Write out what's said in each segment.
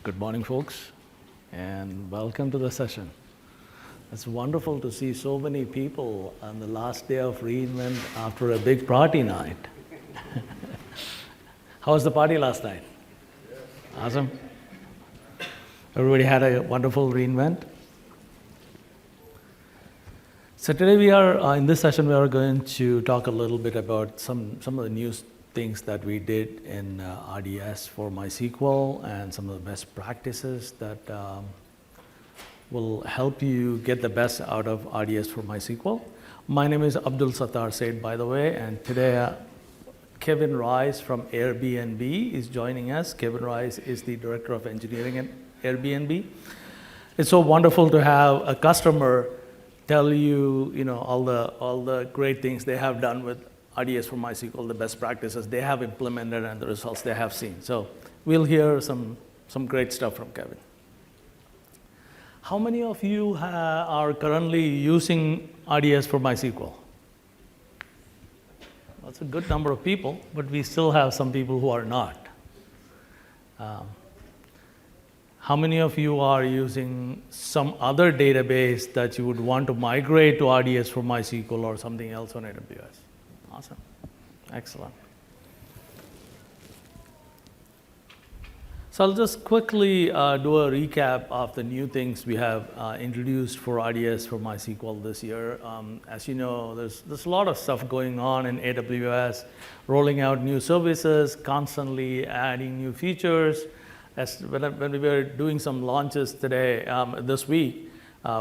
Good morning, folks, and welcome to the session. It's wonderful to see so many people on the last day of reInvent after a big party night. How was the party last night? Awesome. Everybody had a wonderful reInvent. So today we are, in this session, we are going to talk a little bit about some of the new things that we did in RDS for MySQL and some of the best practices that will help you get the best out of RDS for MySQL. My name is Abdul Sattar Said, by the way, and today Kevin Rice from Airbnb is joining us. Kevin Rice is the Director of Engineering at Airbnb. It's so wonderful to have a customer tell you, all the great things they have done with RDS for MySQL, the best practices they have implemented and the results they have seen. So we'll hear some great stuff from Kevin. How many of you are currently using RDS for MySQL? That's a good number of people, but we still have some people who are not. How many of you are using some other database that you would want to migrate to RDS for MySQL or something else on AWS? Awesome. Excellent. So I'll just quickly do a recap of the new things we have introduced for RDS for MySQL this year. As you know, there's a lot of stuff going on in AWS, rolling out new services, constantly adding new features. When we were doing some launches today, this week,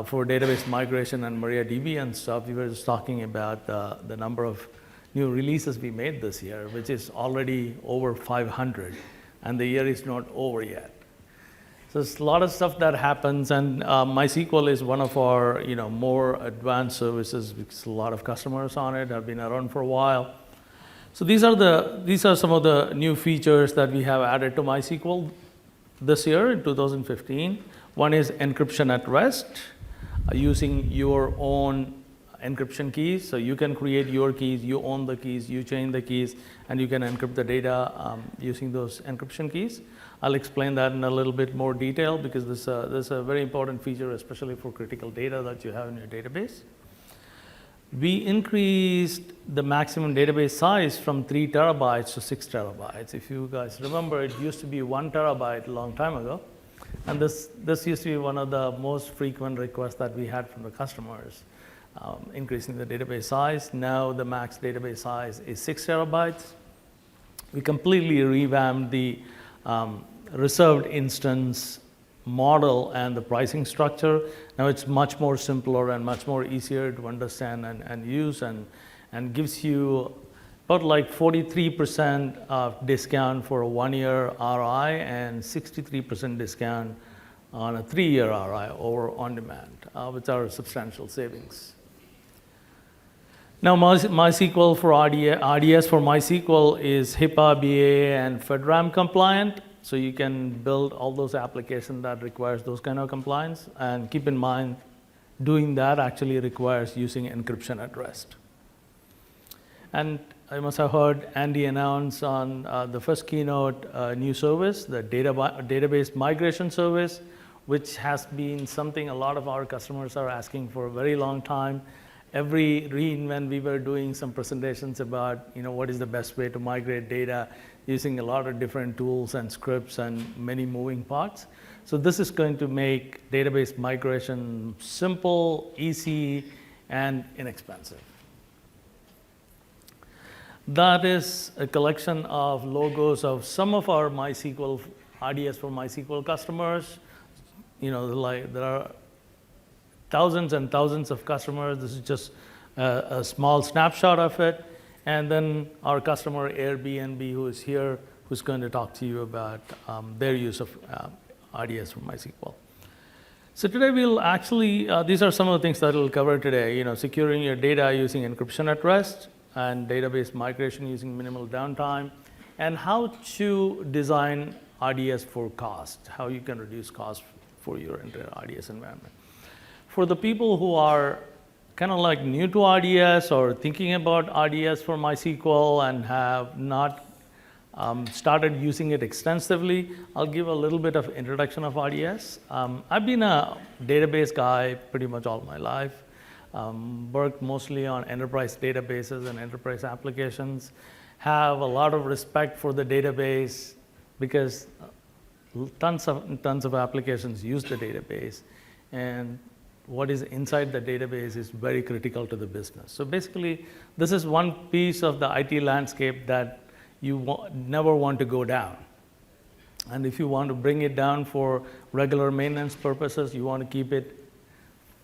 for database migration and MariaDB and stuff, we were just talking about the number of new releases we made this year, which is already over 500, and the year is not over yet. So there's a lot of stuff that happens, and MySQL is one of our more advanced services because a lot of customers on it have been around for a while. So these are some of the new features that we have added to MySQL this year in 2015. One is encryption at rest, using your own encryption keys. So you can create your keys, you own the keys, you change the keys, and you can encrypt the data using those encryption keys. I'll explain that in a little bit more detail because this is a very important feature, especially for critical data that you have in your database. We increased the maximum database size from 3 terabytes to 6 terabytes. If you guys remember, it used to be 1 terabyte a long time ago. And this used to be one of the most frequent requests that we had from the customers, increasing the database size. Now the max database size is 6 terabytes. We completely revamped the reserved instance model and the pricing structure. Now it's much more simpler and much more easier to understand and use, and gives you about like 43% of discount for a 1-year RI and 63% discount on a 3-year RI over on demand, which are substantial savings. Now MySQL for RDS for MySQL is HIPAA, BA, and FedRAMP compliant. So you can build all those applications that requires those kind of compliance. And keep in mind, doing that actually requires using encryption at rest. And I must have heard Andy announce on the first keynote a new service, the database migration service, which has been something a lot of our customers are asking for a very long time. Every reInvent, we were doing some presentations about what is the best way to migrate data using a lot of different tools and scripts and many moving parts. So this is going to make database migration simple, easy, and inexpensive. That is a collection of logos of some of our MySQL, RDS for MySQL customers. There are thousands and thousands of customers. This is just a small snapshot of it. And then our customer Airbnb, who is here, who's going to talk to you about their use of RDS for MySQL. So today we'll actually, these are some of the things that we'll cover today. Securing your data using encryption at rest and database migration using minimal downtime, and how to design RDS for cost, how you can reduce cost for your entire RDS environment. For the people who are kind of like new to RDS or thinking about RDS for MySQL and have not started using it extensively. I'll give a little bit of introduction of RDS. I've been a database guy pretty much all my life. Worked mostly on enterprise databases and enterprise applications. Have a lot of respect for the database because tons of applications use the database, and what is inside the database is very critical to the business. So basically, this is one piece of the IT landscape that you never want to go down. And if you want to bring it down for regular maintenance purposes, you want to keep it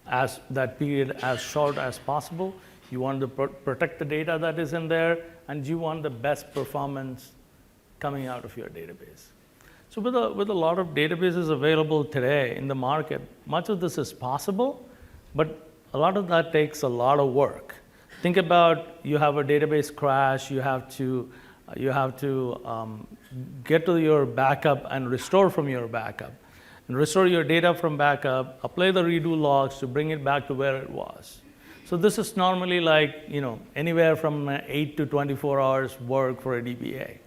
as that period as short as possible. You want to protect the data that is in there, and you want the best performance coming out of your database. So with a lot of databases available today in the market, much of this is possible, but a lot of that takes a lot of work. Think about you have a database crash, you have to get to your backup and restore from your backup. And restore your data from backup, apply the redo logs to bring it back to where it was. So this is normally like, anywhere from 8 to 24 hours work for a DBA.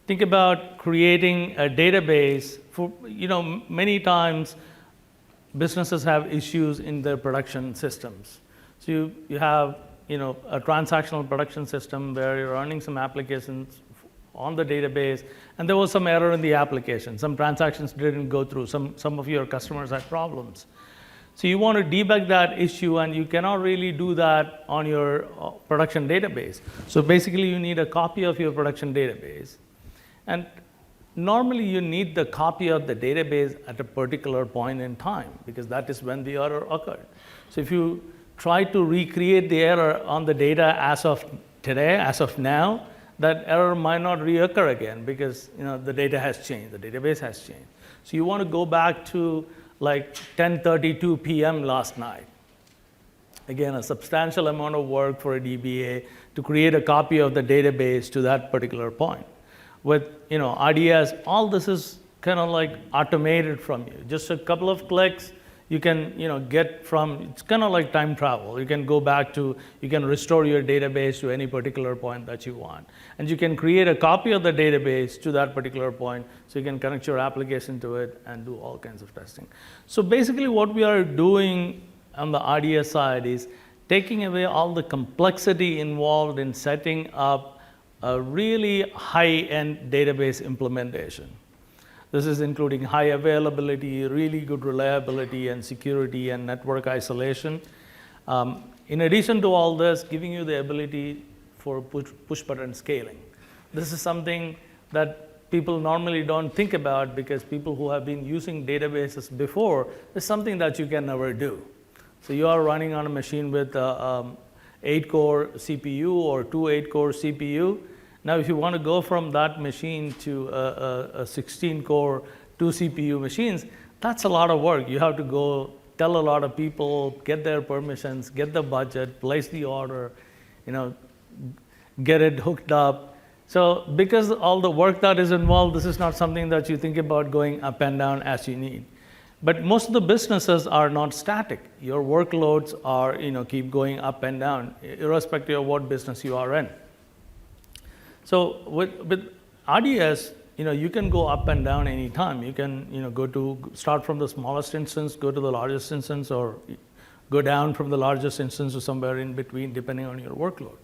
Think about creating a database for, many times businesses have issues in their production systems. So you have, a transactional production system where you're running some applications on the database, and there was some error in the application. Some transactions didn't go through. Some of your customers had problems. So you want to debug that issue, and you cannot really do that on your production database. So basically, you need a copy of your production database. And normally, you need the copy of the database at a particular point in time, because that is when the error occurred. So if you try to recreate the error on the data as of today, as of now, that error might not reoccur again because the data has changed, the database has changed. So you want to go back to like 10:32 p.m. last night. Again, a substantial amount of work for a DBA to create a copy of the database to that particular point. With RDS, all this is kind of like automated from you. Just a couple of clicks, you can get from, it's kind of like time travel. You can go back to, you can restore your database to any particular point that you want. And you can create a copy of the database to that particular point, so you can connect your application to it and do all kinds of testing. So basically what we are doing on the RDS side is taking away all the complexity involved in setting up a really high-end database implementation. This is including high availability, really good reliability and security and network isolation. In addition to all this, giving you the ability for push button scaling. This is something that people normally don't think about because people who have been using databases before, is something that you can never do. So you are running on a machine with 8-core CPU or 2 8-core CPU. Now, if you want to go from that machine to a 16-core, 2 CPU machines, that's a lot of work. You have to go tell a lot of people, get their permissions, get the budget, place the order, get it hooked up. So because all the work that is involved, this is not something that you think about going up and down as you need. But most of the businesses are not static. Your workloads are, keep going up and down, irrespective of what business you are in. So with RDS, you can go up and down anytime. You can, start from the smallest instance, go to the largest instance, or go down from the largest instance to somewhere in between, depending on your workload.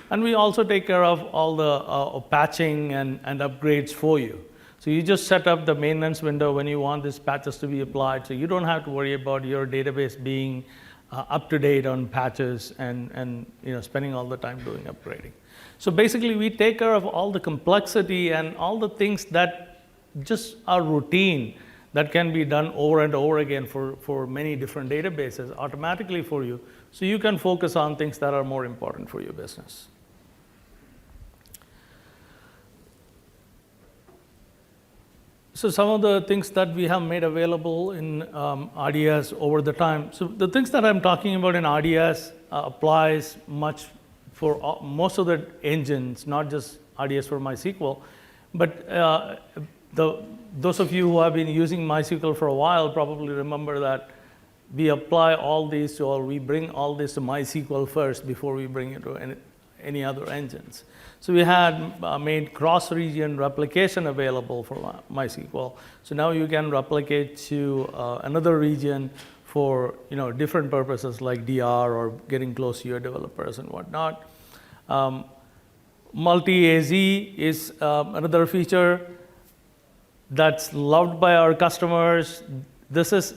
And we also take care of all the patching and upgrades for you. So you just set up the maintenance window when you want these patches to be applied, so you don't have to worry about your database being up to date on patches and spending all the time doing upgrading. So basically, we take care of all the complexity and all the things that just are routine that can be done over and over again for many different databases automatically for you, so you can focus on things that are more important for your business. So some of the things that we have made available in RDS over the time. So the things that I'm talking about in RDS applies much for most of the engines, not just RDS for MySQL. But those of you who have been using MySQL for a while probably remember that we apply all these, or we bring all this to MySQL first before we bring it to any other engines. So we had made cross-region replication available for MySQL. So now you can replicate to another region for different purposes like DR or getting close to your developers and whatnot. Multi-AZ is another feature that's loved by our customers. This is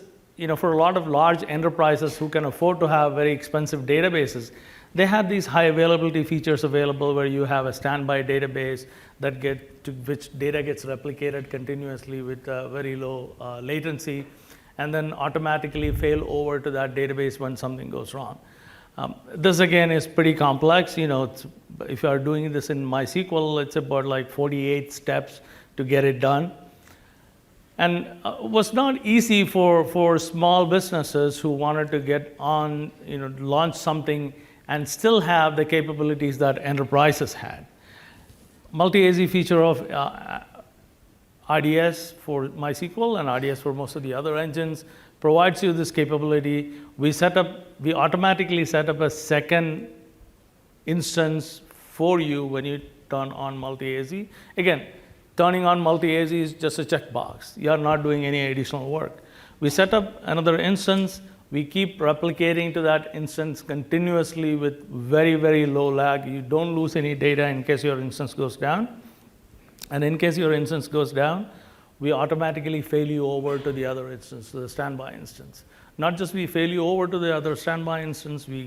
for a lot of large enterprises who can afford to have very expensive databases. They have these high availability features available where you have a standby database to which data gets replicated continuously with very low latency, and then automatically fail over to that database when something goes wrong. This again is pretty complex. If you are doing this in MySQL, it's about like 48 steps to get it done. And was not easy for small businesses who wanted to get on, launch something and still have the capabilities that enterprises had. Multi-AZ feature of RDS for MySQL and RDS for most of the other engines provides you this capability. We automatically set up a second instance for you when you turn on multi-AZ. Again, turning on multi-AZ is just a checkbox. You are not doing any additional work. We set up another instance. We keep replicating to that instance continuously with very, very low lag. You don't lose any data in case your instance goes down. And in case your instance goes down, we automatically fail you over to the other instance, to the standby instance. Not just we fail you over to the other standby instance, we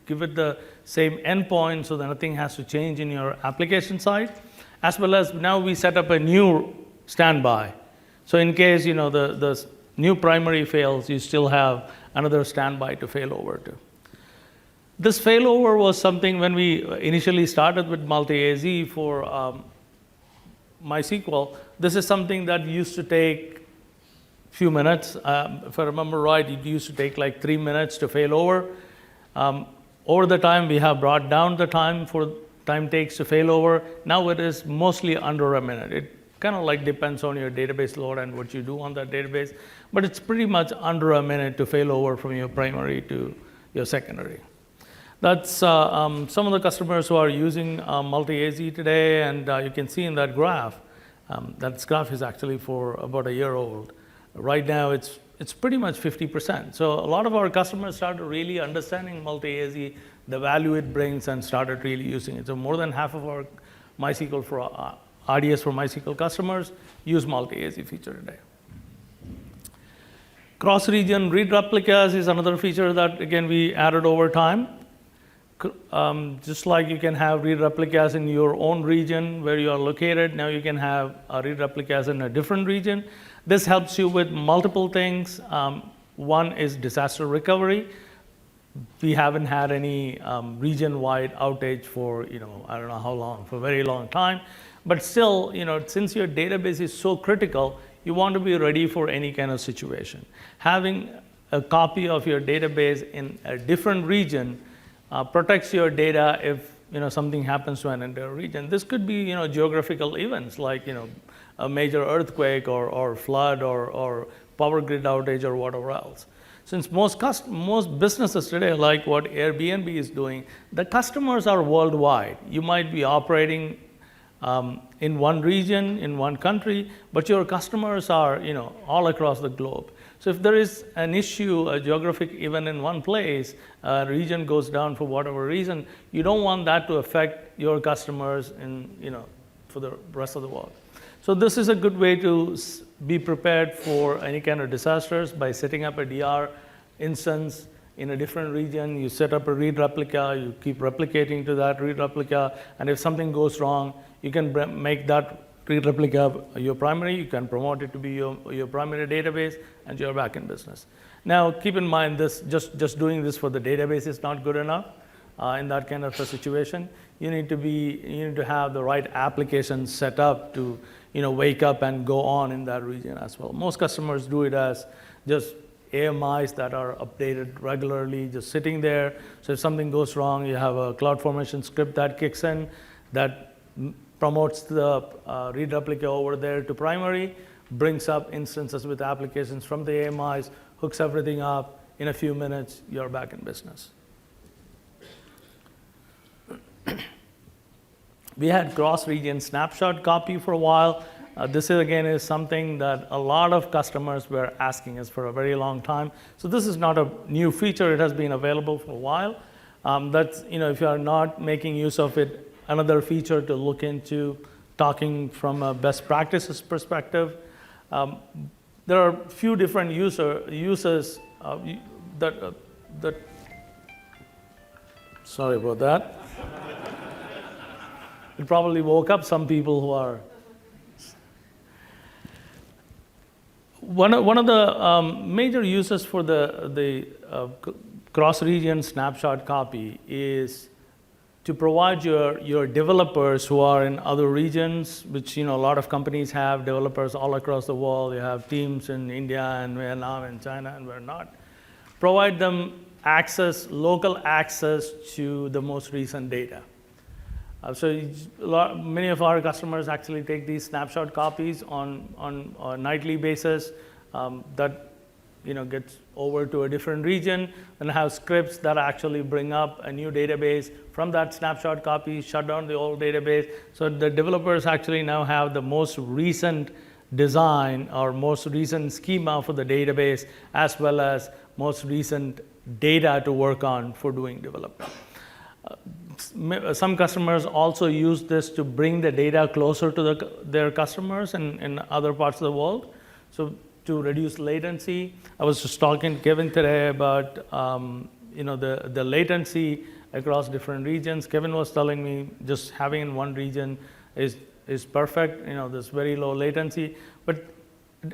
give it the same endpoint so that nothing has to change in your application side, as well as now we set up a new standby. So in case the new primary fails, you still have another standby to fail over to. This failover was something when we initially started with multi-AZ for MySQL. This is something that used to take a few minutes. If I remember right, it used to take like 3 minutes to fail over. Over the time, we have brought down the time takes to fail over. Now it is mostly under a minute. It kind of like depends on your database load and what you do on that database, but it's pretty much under a minute to fail over from your primary to your secondary. That's some of the customers who are using multi-AZ today, and you can see in that graph, that graph is actually for about a year old. Right now, it's pretty much 50%. So a lot of our customers started really understanding multi-AZ, the value it brings, and started really using it. So more than half of our MySQL for RDS for MySQL customers use multi-AZ feature today. Cross-region read replicas is another feature that, again, we added over time. Just like you can have read replicas in your own region where you are located, now you can have read replicas in a different region. This helps you with multiple things. One is disaster recovery. We haven't had any region-wide outage for, I don't know how long, for a very long time. But still, since your database is so critical, you want to be ready for any kind of situation. Having a copy of your database in a different region protects your data if something happens to an entire region. This could be geographical events like a major earthquake or flood or power grid outage or whatever else. Since most businesses today, like what Airbnb is doing, the customers are worldwide. You might be operating in one region, in one country, but your customers are all across the globe. So if there is an issue, a geographic event in one place, a region goes down for whatever reason, you don't want that to affect your customers for the rest of the world. So this is a good way to be prepared for any kind of disasters by setting up a DR instance in a different region. You set up a read replica, you keep replicating to that read replica, and if something goes wrong, you can make that read replica your primary, you can promote it to be your primary database, and you're back in business. Now, keep in mind this, just doing this for the database is not good enough in that kind of a situation. You need to have the right applications set up to wake up and go on in that region as well. Most customers do it as just AMIs that are updated regularly, just sitting there. So if something goes wrong, you have a CloudFormation script that kicks in that promotes the read replica over there to primary, brings up instances with applications from the AMIs, hooks everything up. In a few minutes, you're back in business. We had cross-region snapshot copy for a while. This again is something that a lot of customers were asking us for a very long time. So this is not a new feature. It has been available for a while. That's, if you are not making use of it, another feature to look into, talking from a best practices perspective. There are a few different uses that sorry about that. It probably woke up some people who are. One of the major uses for the cross-region snapshot copy is to provide your developers who are in other regions, which a lot of companies have developers all across the world. You have teams in India and Vietnam and China and whatnot. Provide them local access to the most recent data. So many of our customers actually take these snapshot copies on a nightly basis that gets over to a different region and have scripts that actually bring up a new database from that snapshot copy, shut down the old database. So the developers actually now have the most recent design or most recent schema for the database, as well as most recent data to work on for doing development. Some customers also use this to bring the data closer to their customers in other parts of the world. So to reduce latency. I was just talking to Kevin today about the latency across different regions. Kevin was telling me just having in one region is perfect. There's very low latency, but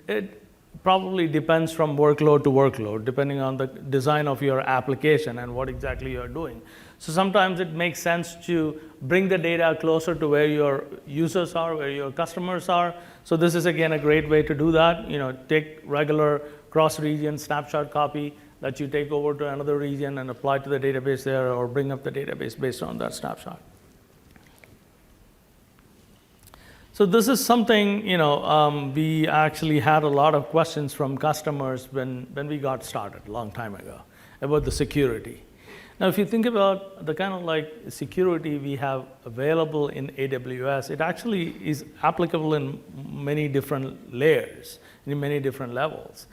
it probably depends from workload to workload, depending on the design of your application and what exactly you're doing. So sometimes it makes sense to bring the data closer to where your users are, where your customers are. So this is, again, a great way to do that. Take regular cross-region snapshot copy that you take over to another region and apply to the database there, or bring up the database based on that snapshot. So this is something, we actually had a lot of questions from customers when we got started a long time ago about the security. Now, if you think about the kind of security we have available in AWS, it actually is applicable in many different layers, in many different levels,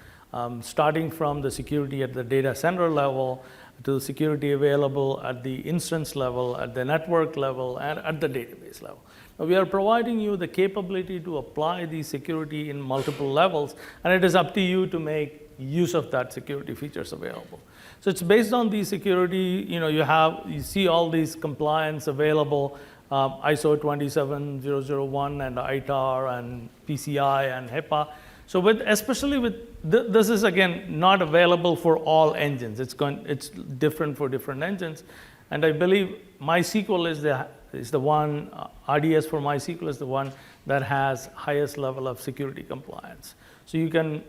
starting from the security at the data center level to the security available at the instance level, at the network level, and at the database level. Now, we are providing you the capability to apply the security in multiple levels, and it is up to you to make use of that security features available. So it's based on the security, you see all these compliance available, ISO 27001 and ITAR and PCI and HIPAA. So this is, again, not available for all engines. It's different for different engines. And I believe MySQL is the one, RDS for MySQL is the one that has highest level of security compliance. So you can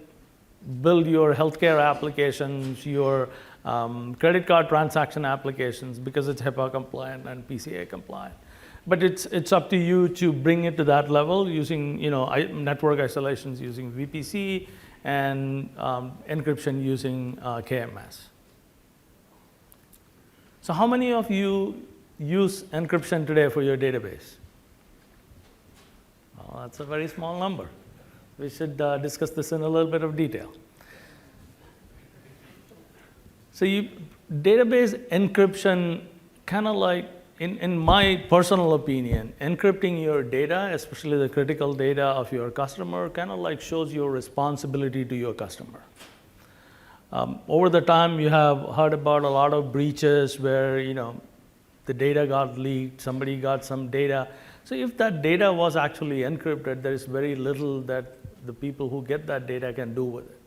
build your healthcare applications, your credit card transaction applications, because it's HIPAA compliant and PCI compliant. But it's up to you to bring it to that level using network isolations using VPC and encryption using KMS. So how many of you use encryption today for your database? Well, that's a very small number. We should discuss this in a little bit of detail. So database encryption, kind of like, in my personal opinion, encrypting your data, especially the critical data of your customer, kind of like shows your responsibility to your customer. Over the time, you have heard about a lot of breaches where the data got leaked, somebody got some data. So if that data was actually encrypted, there is very little that the people who get that data can do with it.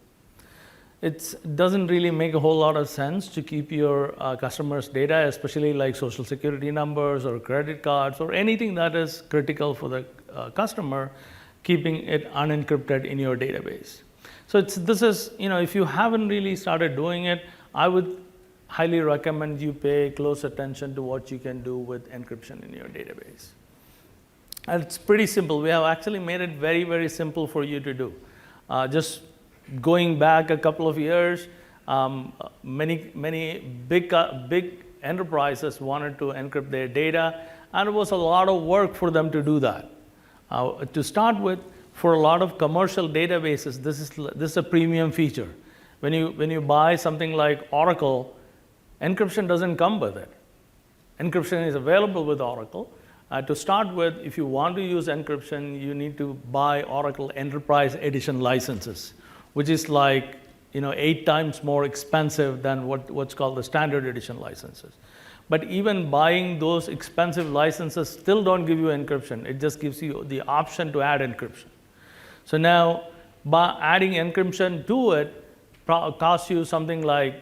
It doesn't really make a whole lot of sense to keep your customers' data, especially like social security numbers or credit cards or anything that is critical for the customer, keeping it unencrypted in your database. So if you haven't really started doing it, I would highly recommend you pay close attention to what you can do with encryption in your database. And it's pretty simple. We have actually made it very, very simple for you to do. Just going back a couple of years, many big enterprises wanted to encrypt their data, and it was a lot of work for them to do that. To start with, for a lot of commercial databases, this is a premium feature. When you buy something like Oracle, encryption doesn't come with it. Encryption is available with Oracle. To start with, if you want to use encryption, you need to buy Oracle Enterprise Edition licenses, which is like 8 times more expensive than what's called the standard edition licenses. But even buying those expensive licenses still don't give you encryption. It just gives you the option to add encryption. So now, by adding encryption to it costs you something like,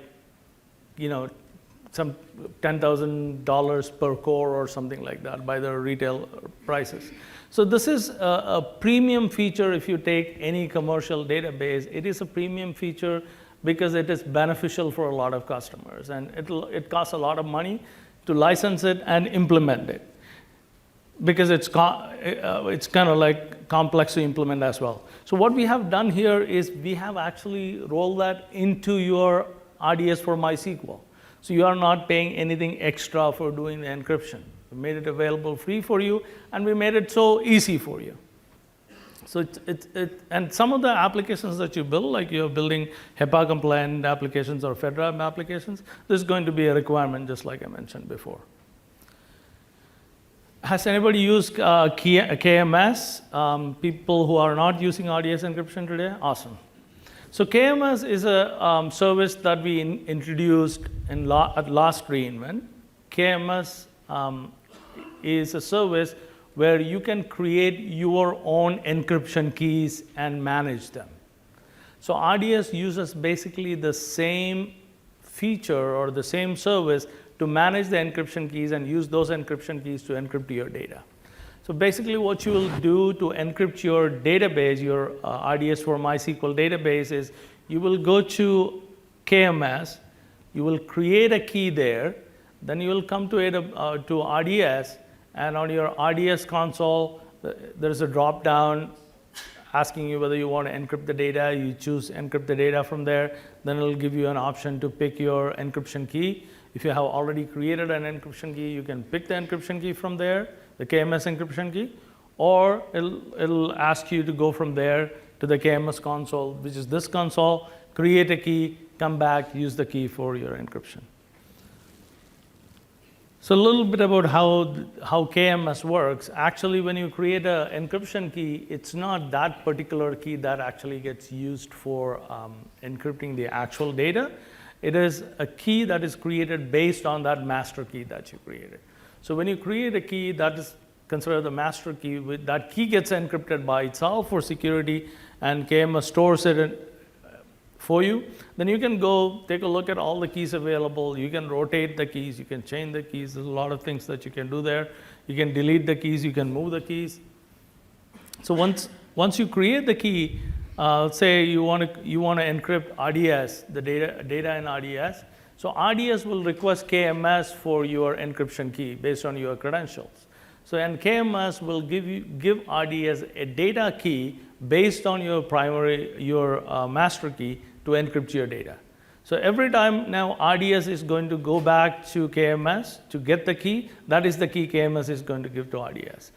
some $10,000 per core or something like that by the retail prices. So this is a premium feature if you take any commercial database. It is a premium feature because it is beneficial for a lot of customers. And it costs a lot of money to license it and implement it, because it's kind of like complex to implement as well. So what we have done here is we have actually rolled that into your RDS for MySQL. So you are not paying anything extra for doing the encryption. We made it available free for you, and we made it so easy for you. So and some of the applications that you build, like you're building HIPAA compliant applications or FedRAMP applications, there's going to be a requirement, just like I mentioned before. Has anybody used KMS? People who are not using RDS encryption today? Awesome. So KMS is a service that we introduced at last reInvent. KMS is a service where you can create your own encryption keys and manage them. So RDS uses basically the same feature or the same service to manage the encryption keys and use those encryption keys to encrypt your data. So basically what you will do to encrypt your database, your RDS for MySQL database, is you will go to KMS, you will create a key there, then you will come to RDS, and on your RDS console, there's a drop-down asking you whether you want to encrypt the data. You choose encrypt the data from there. Then it'll give you an option to pick your encryption key. If you have already created an encryption key, you can pick the encryption key from there, the KMS encryption key, or it'll ask you to go from there to the KMS console, which is this console, create a key, come back, use the key for your encryption. So a little bit about how KMS works. Actually, when you create an encryption key, it's not that particular key that actually gets used for encrypting the actual data. It is a key that is created based on that master key that you created. So when you create a key that is considered the master key, that key gets encrypted by itself for security, and KMS stores it for you. Then you can go take a look at all the keys available. You can rotate the keys, you can change the keys. There's a lot of things that you can do there. You can delete the keys, you can move the keys. So once you create the key, say you want to encrypt RDS, the data in RDS. So RDS will request KMS for your encryption key based on your credentials. So and KMS will give RDS a data key based on your master key to encrypt your data. So every time now RDS is going to go back to KMS to get the key. That is the key KMS is going to give to RDS.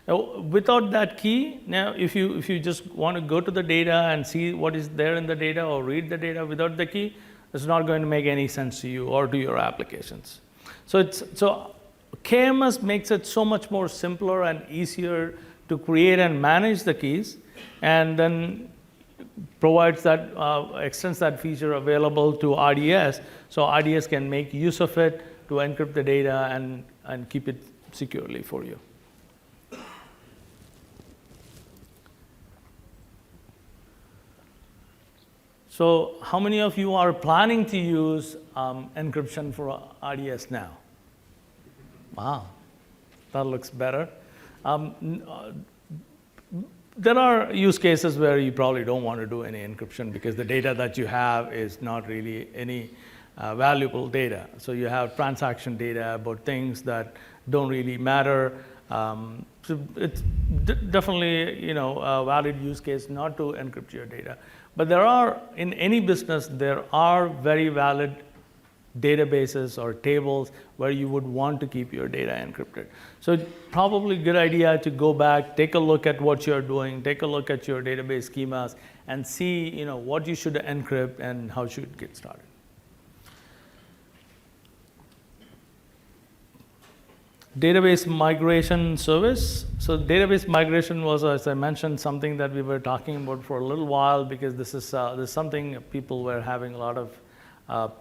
Now, without that key, now if you just want to go to the data and see what is there in the data or read the data without the key, it's not going to make any sense to you or to your applications. So KMS makes it so much more simpler and easier to create and manage the keys, and then provides that extends that feature available to RDS, so RDS can make use of it to encrypt the data and keep it securely for you. So how many of you are planning to use encryption for RDS now? Wow, that looks better. There are use cases where you probably don't want to do any encryption because the data that you have is not really any valuable data. So you have transaction data about things that don't really matter. So it's definitely a valid use case not to encrypt your data. But there are, in any business, there are very valid databases or tables where you would want to keep your data encrypted. So probably a good idea to go back, take a look at what you're doing, take a look at your database schemas, and see what you should encrypt and how should you get started. Database migration service. So database migration was, as I mentioned, something that we were talking about for a little while, because this is something people were having a lot of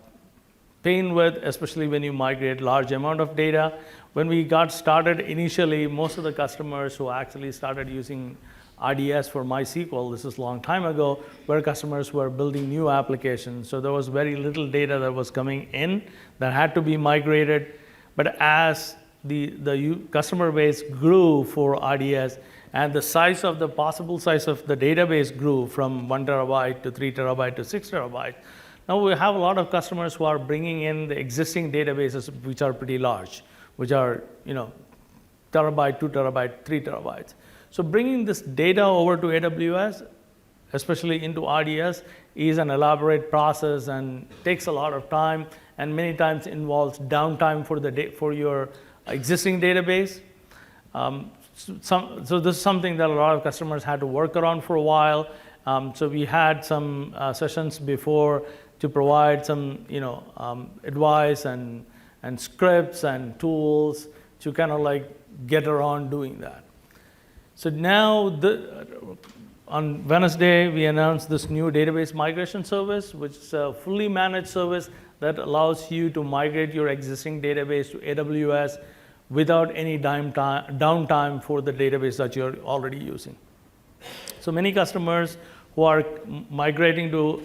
pain with, especially when you migrate large amount of data. When we got started initially, most of the customers who actually started using RDS for MySQL, this is a long time ago, where customers were building new applications. So there was very little data that was coming in that had to be migrated. But as the customer base grew for RDS, and the size of the possible size of the database grew from 1 terabyte to 3 terabyte to 6 terabyte. Now we have a lot of customers who are bringing in the existing databases, which are pretty large, which are terabyte, 2 terabyte, 3 terabytes. So bringing this data over to AWS, especially into RDS, is an elaborate process and takes a lot of time, and many times involves downtime for your existing database. So this is something that a lot of customers had to work around for a while. So we had some sessions before to provide some advice and scripts and tools to kind of like get around doing that. So now on Wednesday, we announced this new database migration service, which is a fully managed service that allows you to migrate your existing database to AWS without any downtime for the database that you're already using. So many customers who are migrating to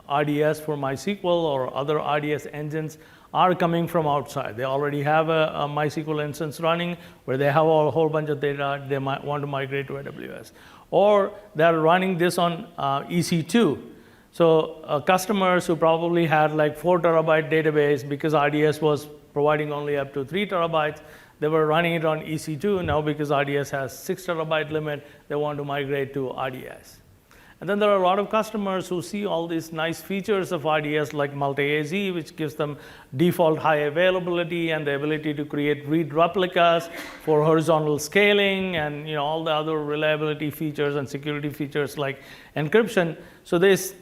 RDS for MySQL or other RDS engines are coming from outside. They already have a MySQL instance running where they have a whole bunch of data they might want to migrate to AWS. Or they're running this on EC2. So customers who probably had like 4 terabyte database, because RDS was providing only up to 3 terabytes, they were running it on EC2. Now because RDS has 6 terabyte limit, they want to migrate to RDS. And then there are a lot of customers who see all these nice features of RDS, like multi-AZ, which gives them default high availability and the ability to create read replicas for horizontal scaling, and all the other reliability features and security features like encryption. So this,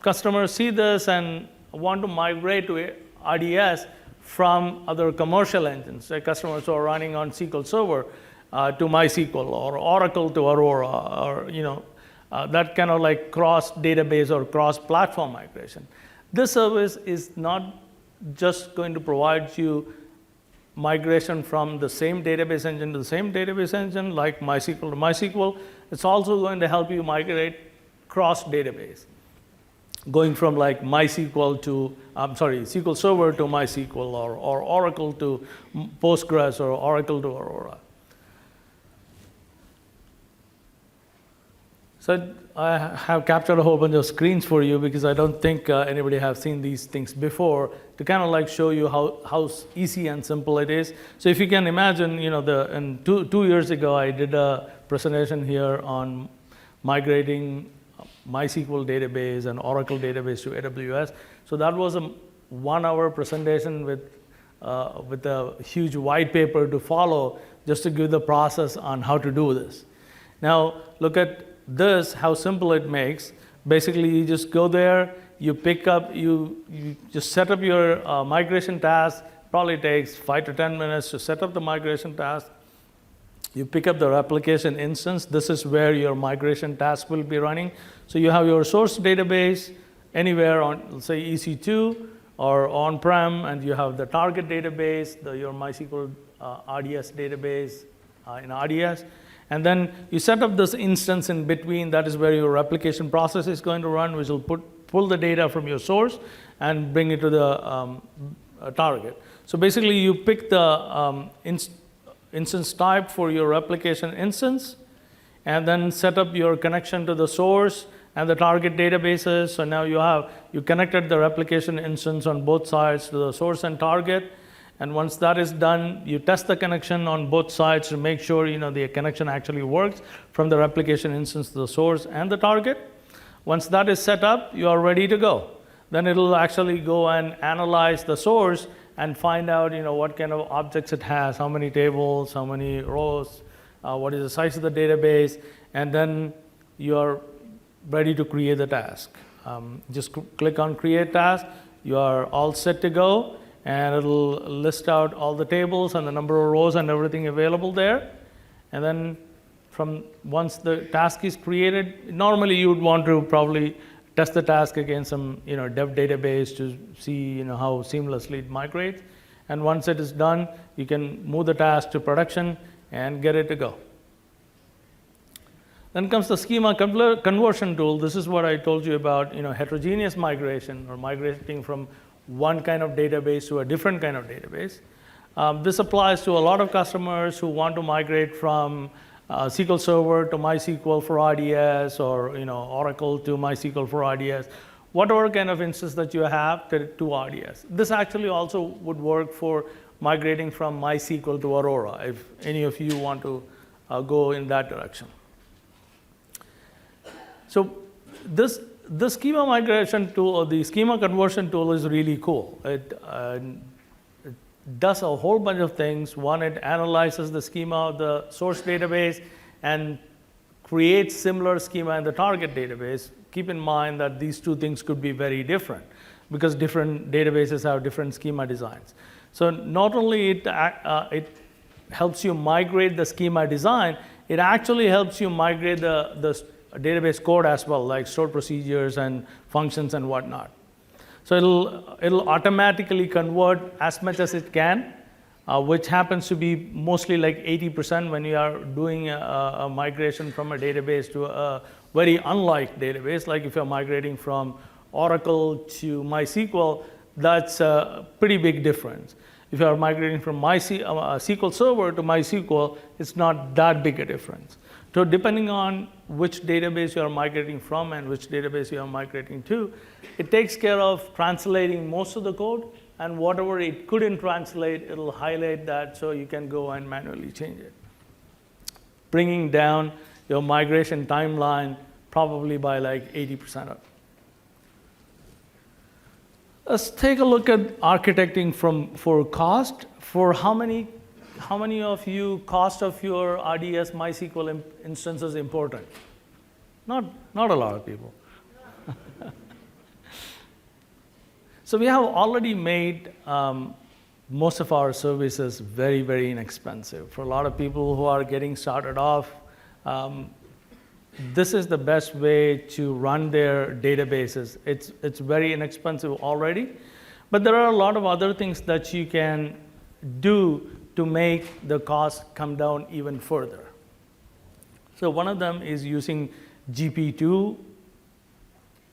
customers see this and want to migrate to RDS from other commercial engines, like customers who are running on SQL Server to MySQL, or Oracle to Aurora, or that kind of like cross database or cross platform migration. This service is not just going to provide you migration from the same database engine to the same database engine, like MySQL to MySQL. It's also going to help you migrate cross database, going from like MySQL to, SQL Server to MySQL, or Oracle to Postgres, or Oracle to Aurora. So I have captured a whole bunch of screens for you because I don't think anybody has seen these things before, to kind of like show you how easy and simple it is. So if you can imagine, and two years ago, I did a presentation here on migrating MySQL database and Oracle database to AWS. So that was a 1-hour presentation with a huge white paper to follow, just to give the process on how to do this. Now look at this, how simple it makes. Basically, you just go there, you pick up, you just set up your migration task. Probably takes 5 to 10 minutes to set up the migration task. You pick up the replication instance. This is where your migration task will be running. So you have your source database anywhere on, let's say, EC2 or on-prem, and you have the target database, your MySQL RDS database in RDS. And then you set up this instance in between. That is where your replication process is going to run, which will pull the data from your source and bring it to the target. So basically, you pick the instance type for your replication instance, and then set up your connection to the source and the target databases. So now you connected the replication instance on both sides to the source and target. And once that is done, you test the connection on both sides to make sure the connection actually works from the replication instance to the source and the target. Once that is set up, you are ready to go. then it'll actually go and analyze the source and find out what kind of objects it has, how many tables, how many rows, what is the size of the database, and then you're ready to create the task. Just click on Create Task. You are all set to go, and it'll list out all the tables and the number of rows and everything available there. And then once the task is created, normally you would want to probably test the task against some dev database to see how seamlessly it migrates. And once it is done, you can move the task to production and get it to go. Then comes the schema conversion tool. This is what I told you about, heterogeneous migration, or migrating from one kind of database to a different kind of database. This applies to a lot of customers who want to migrate from SQL Server to MySQL for RDS, or Oracle to MySQL for RDS, whatever kind of instance that you have to RDS. This actually also would work for migrating from MySQL to Aurora, if any of you want to go in that direction. So this schema migration tool, or the schema conversion tool, is really cool. It does a whole bunch of things. One, it analyzes the schema of the source database and creates similar schema in the target database. Keep in mind that these two things could be very different, because different databases have different schema designs. So not only it helps you migrate the schema design, it actually helps you migrate the database code as well, like stored procedures and functions and whatnot. So it'll automatically convert as much as it can, which happens to be mostly like 80% when you are doing a migration from a database to a very unlike database. Like if you're migrating from Oracle to MySQL, that's a pretty big difference. If you are migrating from SQL Server to MySQL, it's not that big a difference. So depending on which database you are migrating from and which database you are migrating to, it takes care of translating most of the code, and whatever it couldn't translate, it'll highlight that so you can go and manually change it, bringing down your migration timeline probably by like 80%. Let's take a look at architecting for cost. For how many of you cost of your RDS MySQL instance is important? Not a lot of people. So we have already made most of our services very, very inexpensive. For a lot of people who are getting started off, this is the best way to run their databases. It's very inexpensive already, but there are a lot of other things that you can do to make the cost come down even further. So one of them is using GP2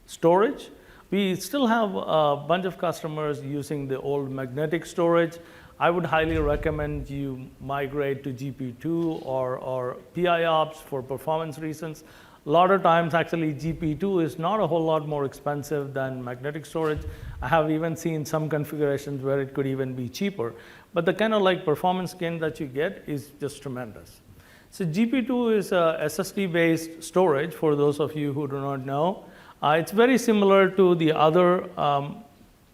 storage. We still have a bunch of customers using the old magnetic storage. I would highly recommend you migrate to GP2 or PIOps for performance reasons. A lot of times, actually, GP2 is not a whole lot more expensive than magnetic storage. I have even seen some configurations where it could even be cheaper. But the kind of like performance gain that you get is just tremendous. So GP2 is a SSD-based storage, for those of you who do not know. It's very similar to the other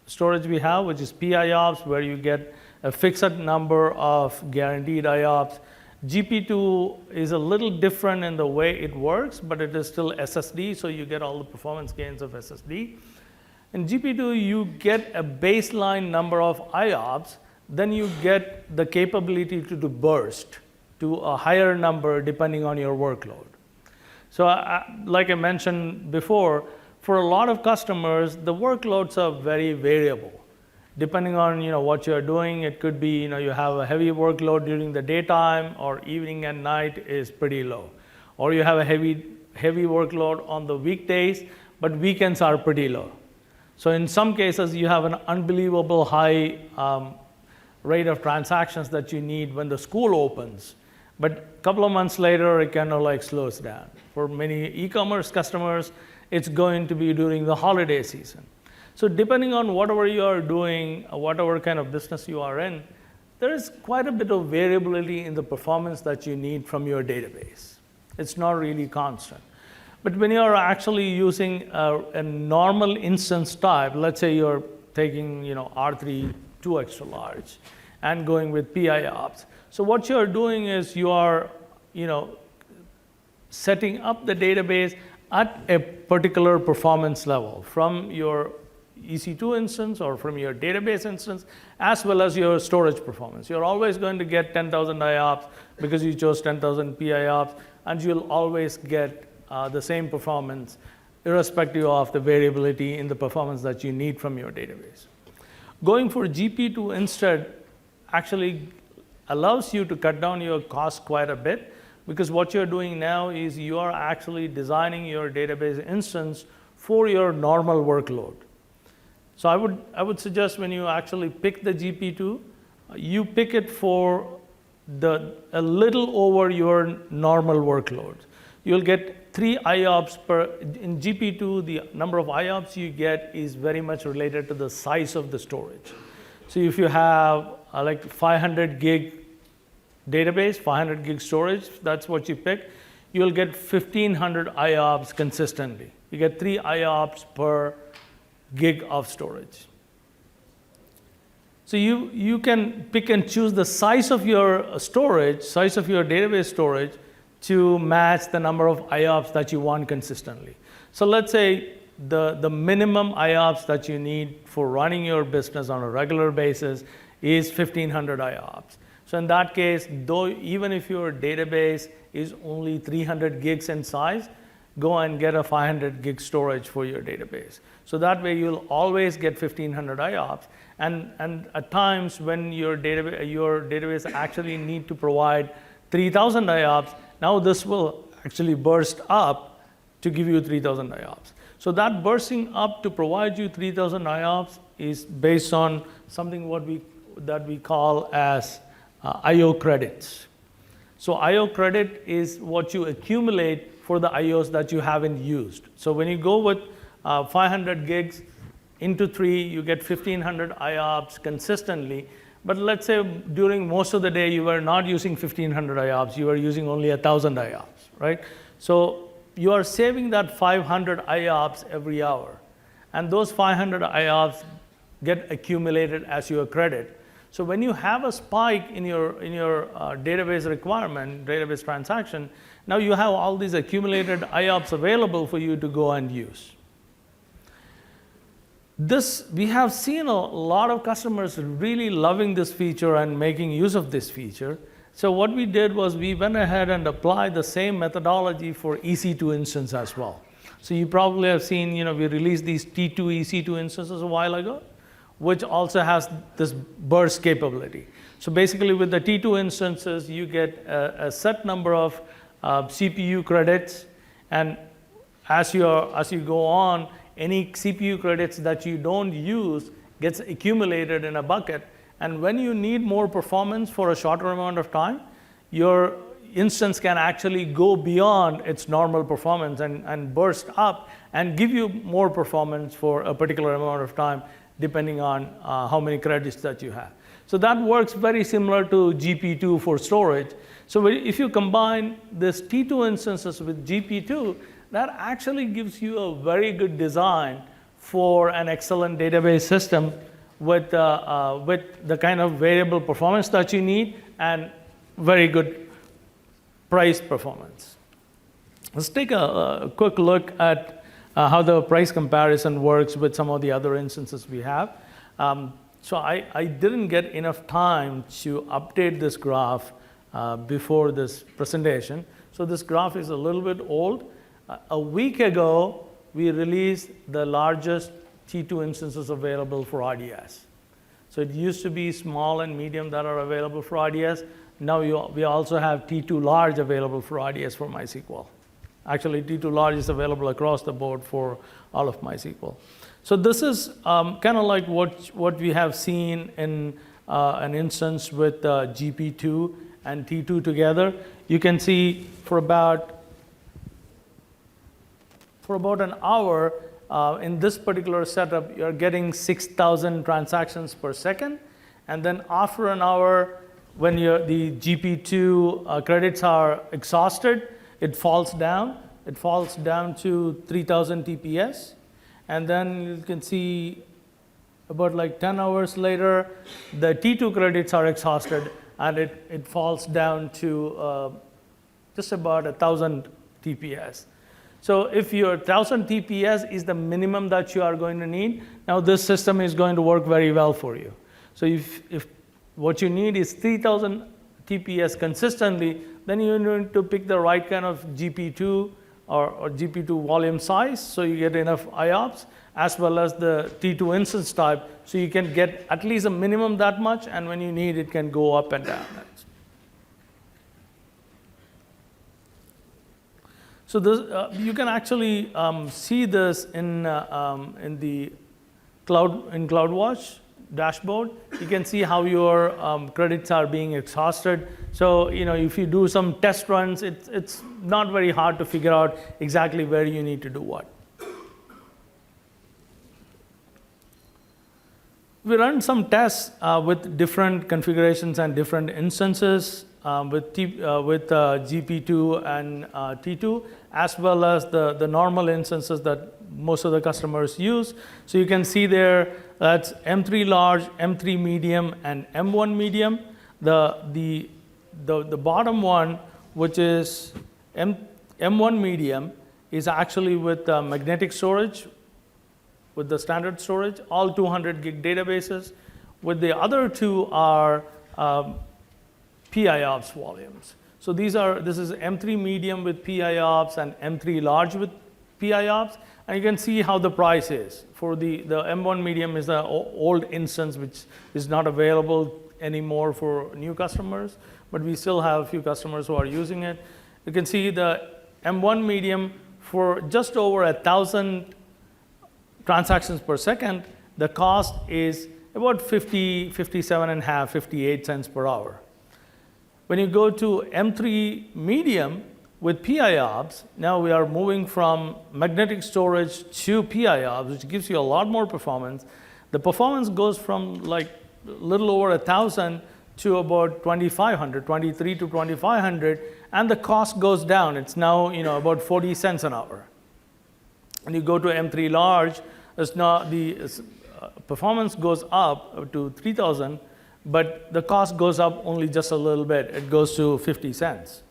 storage we have, which is PIOps, where you get a fixed number of guaranteed IOPS. GP2 is a little different in the way it works, but it is still SSD, so you get all the performance gains of SSD. In GP2, you get a baseline number of IOPS, then you get the capability to do burst to a higher number depending on your workload. So like I mentioned before, for a lot of customers, the workloads are very variable. Depending on what you're doing, it could be you have a heavy workload during the daytime, or evening and night is pretty low. Or you have a heavy workload on the weekdays, but weekends are pretty low. So in some cases, you have an unbelievable high rate of transactions that you need when the school opens. But a couple of months later, it kind of like slows down. For many e-commerce customers, it's going to be during the holiday season. So depending on whatever you are doing, whatever kind of business you are in, there is quite a bit of variability in the performance that you need from your database. It's not really constant. But when you're actually using a normal instance type, let's say you're taking R3 2 extra large and going with PIOPS. So what you're doing is you are setting up the database at a particular performance level from your EC2 instance or from your database instance, as well as your storage performance. You're always going to get 10,000 IOPS because you chose 10,000 PIOPS, and you'll always get the same performance irrespective of the variability in the performance that you need from your database. Going for GP2 instead actually allows you to cut down your costs quite a bit, because what you're doing now is you are actually designing your database instance for your normal workload. So I would suggest when you actually pick the GP2, you pick it for a little over your normal workload. You'll get 3 IOPS per, in GP2, the number of IOPS you get is very much related to the size of the storage. So if you have like 500 gig database, 500 gig storage, that's what you pick, you'll get 1,500 IOPS consistently. You get 3 IOPS per gig of storage. So you can pick and choose the size of your storage, size of your database storage, to match the number of IOPS that you want consistently. So let's say the minimum IOPS that you need for running your business on a regular basis is 1,500 IOPS. So in that case, though, even if your database is only 300 gigs in size, go and get a 500 gig storage for your database. So that way you'll always get 1,500 IOPS. And at times when your database actually need to provide 3,000 IOPS, now this will actually burst up to give you 3,000 IOPS. So that bursting up to provide you 3,000 IOPS is based on something that we call as IO credits. So IO credit is what you accumulate for the IOs that you haven't used. So when you go with 500 gigs into 3, you get 1,500 IOPS consistently. But let's say during most of the day you were not using 1,500 IOPS, you were using only 1,000 IOPS, right? So you are saving that 500 IOPS every hour. And those 500 IOPS get accumulated as your credit. So when you have a spike in your database requirement, database transaction, now you have all these accumulated IOPS available for you to go and use. We have seen a lot of customers really loving this feature and making use of this feature. So what we did was we went ahead and applied the same methodology for EC2 instance as well. So you probably have seen, we released these T2 EC2 instances a while ago, which also has this burst capability. So basically with the T2 instances, you get a set number of CPU credits, and as you go on, any CPU credits that you don't use gets accumulated in a bucket, and when you need more performance for a shorter amount of time, your instance can actually go beyond its normal performance and burst up and give you more performance for a particular amount of time, depending on how many credits that you have. So that works very similar to GP2 for storage. So if you combine this T2 instances with GP2, that actually gives you a very good design for an excellent database system with the kind of variable performance that you need and very good price performance. Let's take a quick look at how the price comparison works with some of the other instances we have. So I didn't get enough time to update this graph before this presentation. So this graph is a little bit old. A week ago, we released the largest T2 instances available for RDS. So it used to be small and medium that are available for RDS. Now we also have T2 large available for RDS for MySQL. Actually, T2 large is available across the board for all of MySQL. So this is kind of like what we have seen in an instance with GP2 and T2 together. You can see for about an hour, in this particular setup, you're getting 6,000 transactions per second. And then after an hour, when the GP2 credits are exhausted, it falls down it falls down to 3000 TPS. And then you can see about like 10 hours later, the T2 credits are exhausted, and it falls down to just about 1000 TPS. So if your 1000 TPS is the minimum that you are going to need, now this system is going to work very well for you. So if what you need is 3000 TPS consistently, then you need to pick the right kind of GP2 or GP2 volume size, so you get enough IOPS, as well as the T2 instance type, so you can get at least a minimum that much, and when you need, it can go up and down. So this, you can actually see this in the CloudWatch dashboard. You can see how your credits are being exhausted. So if you do some test runs, it's not very hard to figure out exactly where you need to do what. We run some tests with different configurations and different instances with GP2 and T2, as well as the normal instances that most of the customers use. So you can see there that's M3 large, M3 medium, and M1 medium. The bottom one, which is M1 medium, is actually with magnetic storage, with the standard storage, all 200 gig databases. With the other two are PIOPS volumes. So this is M3 medium with PIOPS and M3 large with PIOPS. And you can see how the price is. For the M1 medium is the old instance, which is not available anymore for new customers, but we still have a few customers who are using it. You can see the M1 medium for just over 1,000 transactions per second, the cost is about 57.5, 58 cents per hour. When you go to M3 medium with PIOPS, now we are moving from magnetic storage to PIOPS, which gives you a lot more performance. The performance goes from like a little over 1,000 to about 2,500, 23 to 2,500, and the cost goes down. It's now about 40 cents an hour. And you go to M3 large, it's not performance goes up to 3,000, but the cost goes up only just a little bit. It goes to 50 cents.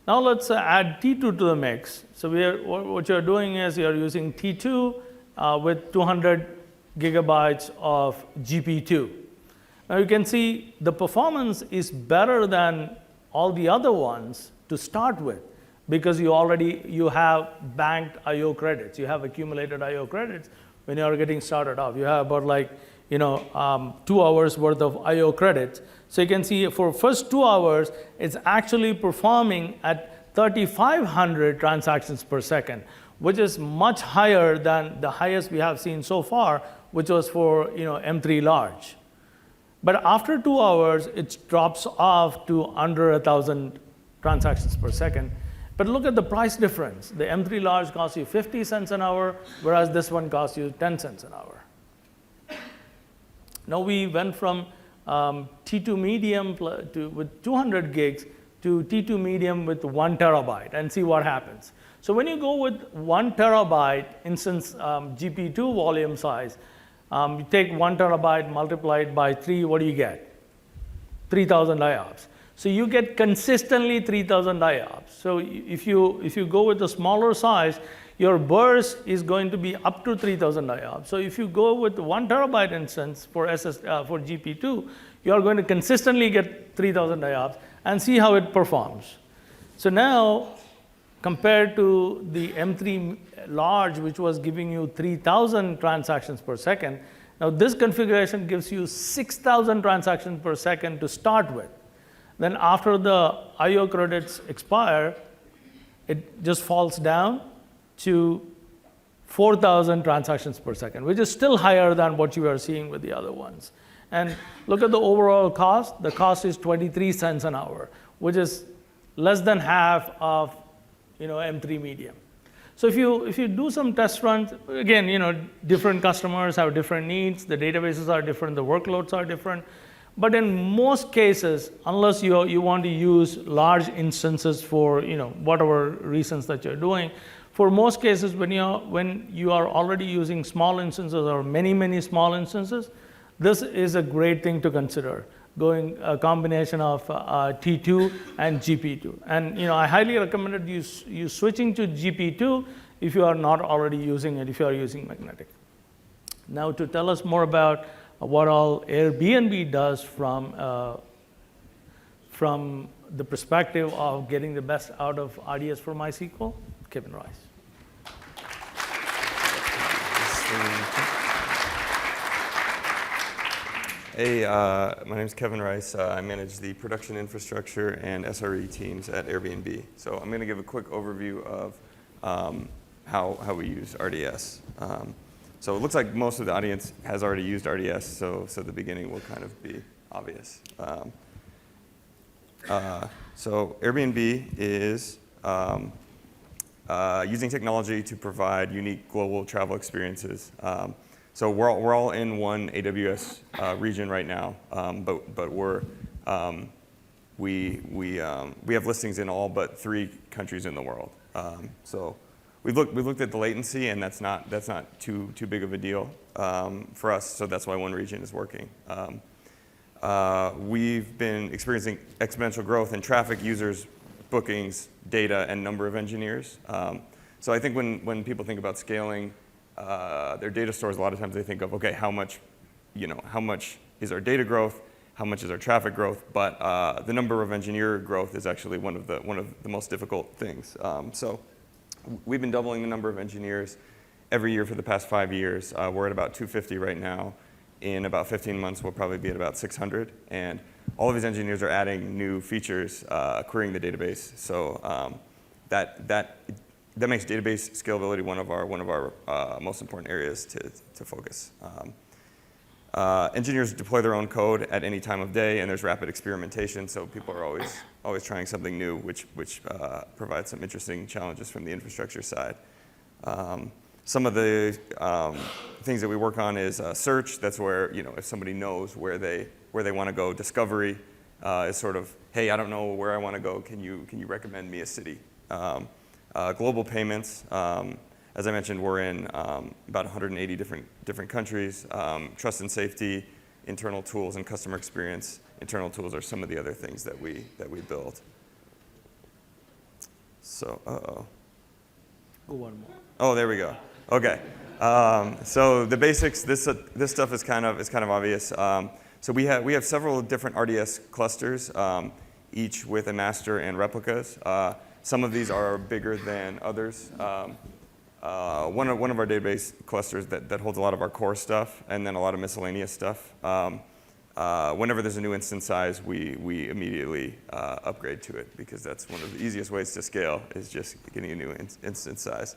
Now let's add T2 to the mix. So what you're doing is you're using T2 with 200 gigabytes of GP2. Now you can see the performance is better than all the other ones to start with, because you have banked I/O credits. You have accumulated I/O credits when you are getting started off. You have about 2 hours worth of I/O credits. So you can see for first 2 hours, it's actually performing at 3,500 transactions per second, which is much higher than the highest we have seen so far, which was for M3 large. But after 2 hours, it drops off to under 1,000 transactions per second. But look at the price difference. The M3 large costs you 50 cents an hour, whereas this one costs you 10 cents an hour. Now we went from T2 medium with 200 gigs to T2 medium with 1 terabyte and see what happens. So when you go with 1 terabyte instance GP2 volume size, you take 1 terabyte multiplied by 3, what do you get? 3,000 IOPS. So you get consistently 3,000 IOPS. So if you go with a smaller size, your burst is going to be up to 3,000 IOPS. So if you go with 1 terabyte instance for GP2, you are going to consistently get 3,000 IOPS and see how it performs. So now, compared to the M3 large, which was giving you 3,000 transactions per second, now this configuration gives you 6,000 transactions per second to start with. Then after the I/O credits expire, it just falls down to 4,000 transactions per second, which is still higher than what you are seeing with the other ones. And look at the overall cost. The cost is 23 cents an hour, which is less than half of M3 medium. So if you do some test runs, again, different customers have different needs. The databases are different. The workloads are different. But in most cases, unless you want to use large instances for whatever reasons that you're doing, for most cases when you are already using small instances or many small instances, this is a great thing to consider. Going a combination of T2 and GP2, and I highly recommend you switching to GP2 if you are not already using it. If you are using Magnetic. Now to tell us more about what all Airbnb does from the perspective of getting the best out of RDS for MySQL, Kevin Rice. Hey, my name is Kevin Rice. I manage the production infrastructure and SRE teams at Airbnb. So I'm going to give a quick overview of how we use RDS. So it looks like most of the audience has already used RDS, so the beginning will kind of be obvious. So Airbnb is using technology to provide unique global travel experiences. So we're all in one AWS region right now, but we have listings in all but 3 countries in the world. So we looked at the latency, and that's not too big of a deal for us. So that's why one region is working. We've been experiencing exponential growth in traffic, users, bookings, data, and number of engineers. So I think when people think about scaling their data stores, a lot of times they think of, okay, how much is our data growth, how much is our traffic growth, but the number of engineer growth is actually one of the most difficult things. So we've been doubling the number of engineers every year for the past 5 years. We're at about 250 right now. In about 15 months, we'll probably be at about 600. And all of these engineers are adding new features, querying the database. So that makes database scalability one of our most important areas to focus. Engineers deploy their own code at any time of day, and there's rapid experimentation, so people are always trying something new, which provides some interesting challenges from the infrastructure side. Some of the things that we work on is search. That's where if somebody knows where they want to go. Discovery is sort of, hey, I don't know where I want to go. Can you recommend me a city? Global payments. As I mentioned, we're in about 180 different countries. Trust and safety, internal tools, and customer experience. Internal tools are some of the other things that we build. So, Go one more. Oh, there we go. Okay. So the basics. This stuff is kind of obvious. So we have several different RDS clusters, each with a master and replicas. Some of these are bigger than others. One of our database clusters that holds a lot of our core stuff and then a lot of miscellaneous stuff. Whenever there's a new instance size, we immediately upgrade to it because that's one of the easiest ways to scale is just getting a new instance size.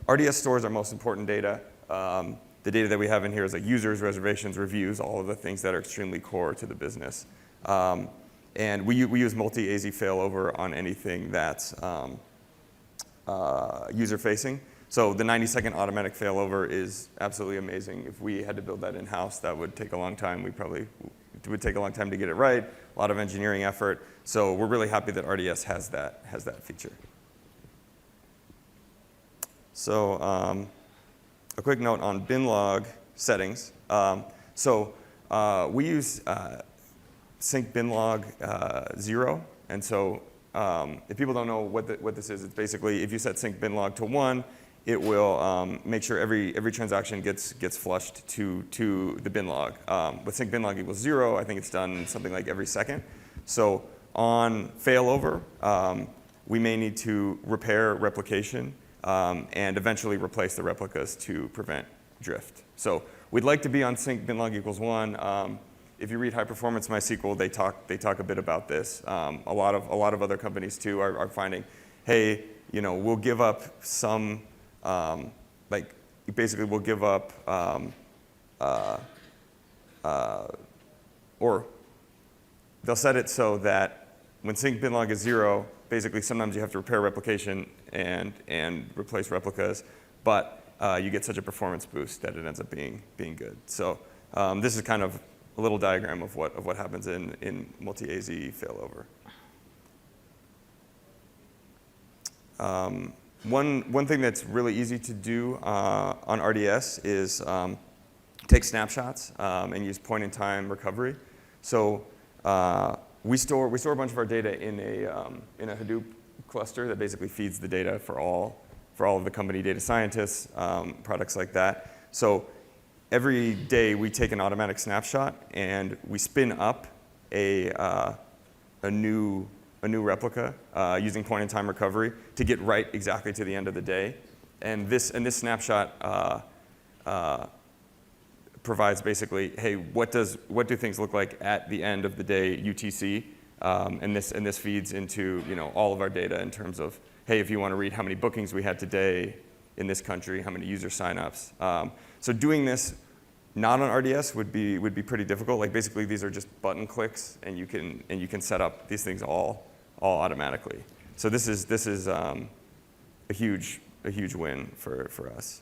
RDS stores our most important data. The data that we have in here is like users, reservations, reviews, all of the things that are extremely core to the business. And we use multi-AZ failover on anything that's user-facing. So the 90-second automatic failover is absolutely amazing. If we had to build that in-house, that would take a long time. It would take a long time to get it right, a lot of engineering effort. So we're really happy that RDS has that feature. So a quick note on bin log settings. We use sync bin log 0, and so if people don't know what this is, it's basically if you set sync bin log to 1, it will make sure every transaction gets flushed to the bin log. With sync bin log equals 0, I think it's done something like every second. So on failover, we may need to repair replication and eventually replace the replicas to prevent drift. So we'd like to be on sync bin log equals 1. If you read High Performance MySQL, they talk a bit about this. A lot of other companies too are finding, hey, we'll give up some, basically we'll give up, or they'll set it so that when sync bin log is 0, basically sometimes you have to repair replication and replace replicas, but you get such a performance boost that it ends up being good. So this is kind of little diagram of what happens in multi-AZ failover. One thing that's really easy to do on RDS is take snapshots and use point-in-time recovery. So we store a bunch of our data in a Hadoop cluster that basically feeds the data for all of the company data scientists, products like that. So every day we take an automatic snapshot and we spin up a new replica using point-in-time recovery to get right exactly to the end of the day. And this snapshot provides basically, hey, what do things look like at the end of the day UTC? And this feeds into all of our data in terms of, hey, if you want to read how many bookings we had today in this country, how many user signups. So doing this not on RDS would be pretty difficult. Like basically these are just button clicks, and you can set up these things all automatically. So this is a huge win for us.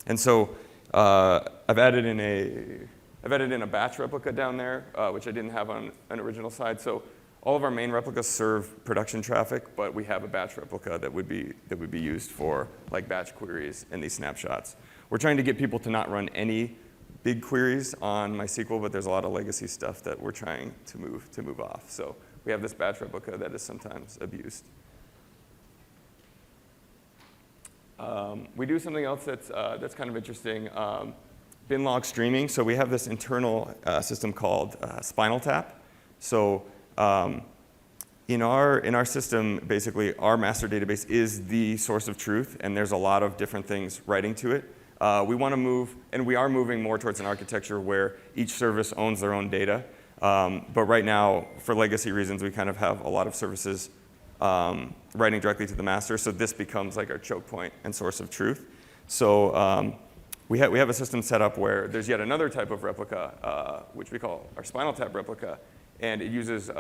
And so I've added in a batch replica down there, which I didn't have on an original side. So all of our main replicas serve production traffic, but we have a batch replica that would be used for like batch queries and these snapshots. We're trying to get people to not run any big queries on MySQL, but there's a lot of legacy stuff that we're trying to move off. So we have this batch replica that is sometimes abused. We do something else that's kind of interesting, bin log streaming. So we have this internal system called Spinal Tap. So in our system, basically, our master database is the source of truth, and there's a lot of different things writing to it. We want to move, and we are moving more towards an architecture where each service owns their own data. But right now, for legacy reasons, we kind of have a lot of services writing directly to the master. So this becomes like our choke point and source of truth. So we have a system set up where there's yet another type of replica, which we call our Spinal Tap replica. And it uses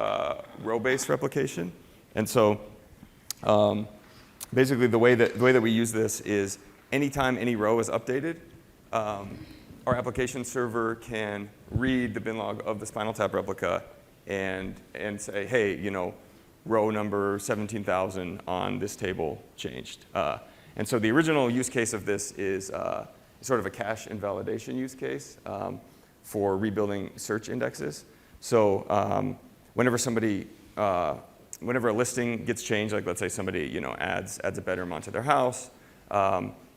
row-based replication. And so basically the way that we use this is anytime any row is updated, our application server can read the bin log of the Spinal Tap replica and say, hey, row number 17,000 on this table changed. And so the original use case of this is sort of a cache invalidation use case for rebuilding search indexes. So whenever a listing gets changed, like let's say somebody adds a bedroom onto their house,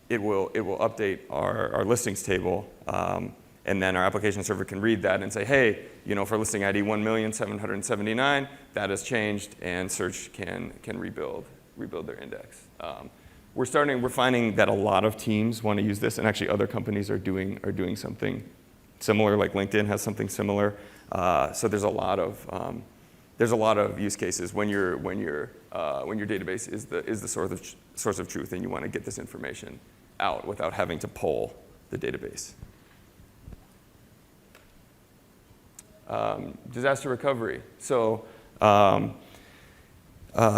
it will update our listings table, and then our application server can read that and say, hey, for listing ID 1,779,000, that has changed, and search can rebuild their index. We're finding that a lot of teams want to use this, and actually other companies are doing something similar, like LinkedIn has something similar. So there's a lot of use cases when your database is the source of truth, and you want to get this information out without having to poll the database. Disaster recovery. So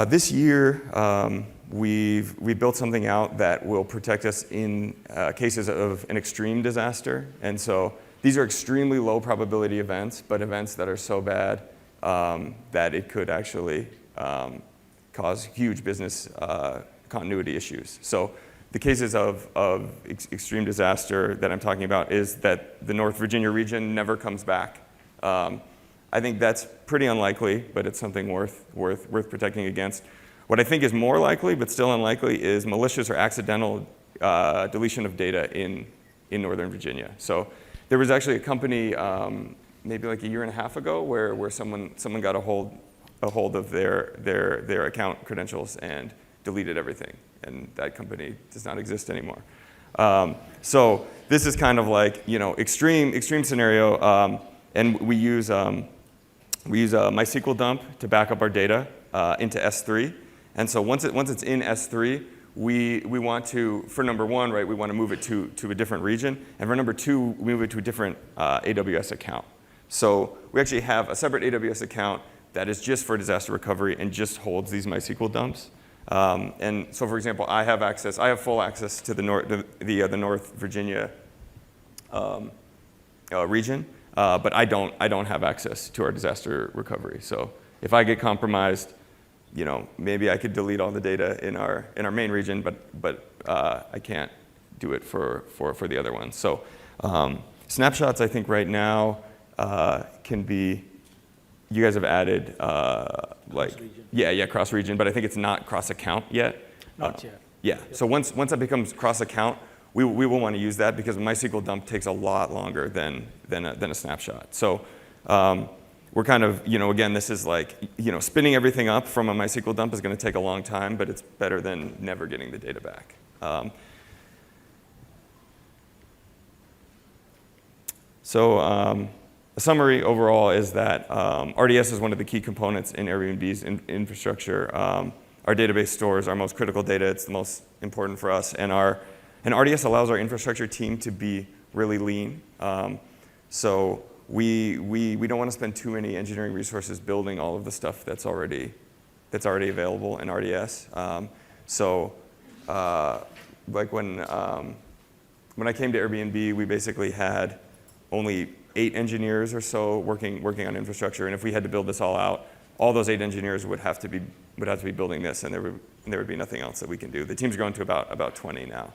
this year we built something out that will protect us in cases of an extreme disaster, and so these are extremely low probability events, but events that are so bad that it could actually cause huge business continuity issues. So the cases of extreme disaster that I'm talking about is that the North Virginia region never comes back. I think that's pretty unlikely, but it's something worth protecting against. What I think is more likely, but still unlikely, is malicious or accidental deletion of data in Northern Virginia. So there was actually a company maybe like a year and a half ago where someone got a hold of their account credentials and deleted everything, and that company does not exist anymore. So this is kind of like extreme scenario, and we use a MySQL dump to back up our data into S3, and so once it's in S3. We want to, for number one, right, we want to move it to a different region. And for number two, we move it to a different AWS account. So we actually have a separate AWS account that is just for disaster recovery and just holds these MySQL dumps. And so, for example, I have full access to the North Virginia region. but I don't have access to our disaster recovery. So if I get compromised, maybe I could delete all the data in our main region, but I can't do it for the other ones. So snapshots, I think right now can be. You guys have added cross-region, but I think it's not cross-account yet. Not yet. Yeah. So once that becomes cross-account, we will want to use that because MySQL dump takes a lot longer than a snapshot. So we're kind of, again, this is like, spinning everything up from a MySQL dump is going to take a long time, but it's better than never getting the data back. A summary overall is that RDS is one of the key components in Airbnb's infrastructure. Our database stores our most critical data. It's the most important for us. And RDS allows our infrastructure team to be really lean. So we don't want to spend too many engineering resources building all of the stuff that's already available in RDS. Like when I came to Airbnb, we basically had only 8 engineers or so working on infrastructure, and if we had to build this all out, all those 8 engineers would have to be building this, and there would be nothing else that we can do. The team's grown to about 20 now.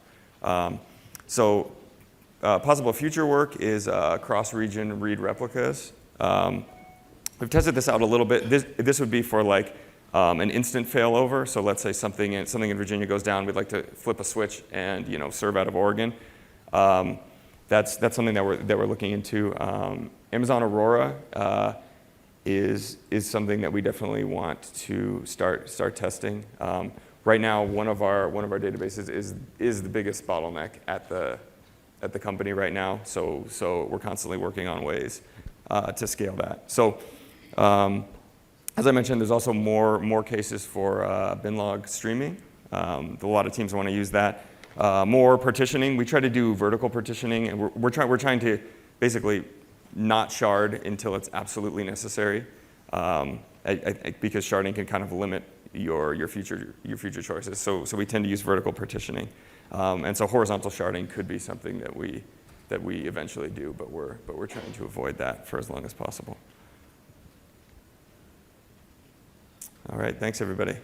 Possible future work is cross-region read replicas. We've tested this out a little bit. This would be for like an instant failover. So let's say something in Virginia goes down. We'd like to flip a switch and serve out of Oregon. That's something that we're looking into. Amazon Aurora is something that we definitely want to start testing. Right now, one of our databases is the biggest bottleneck at the company right now. So we're constantly working on ways to scale that. So as I mentioned, there's also more cases for bin log streaming. A lot of teams want to use that. More partitioning. We try to do vertical partitioning, and we're trying to basically not shard until it's absolutely necessary, because sharding can kind of limit your future choices. So we tend to use vertical partitioning, and so horizontal sharding could be something that we eventually do, but we're trying to avoid that for as long as possible. All right, thanks everybody.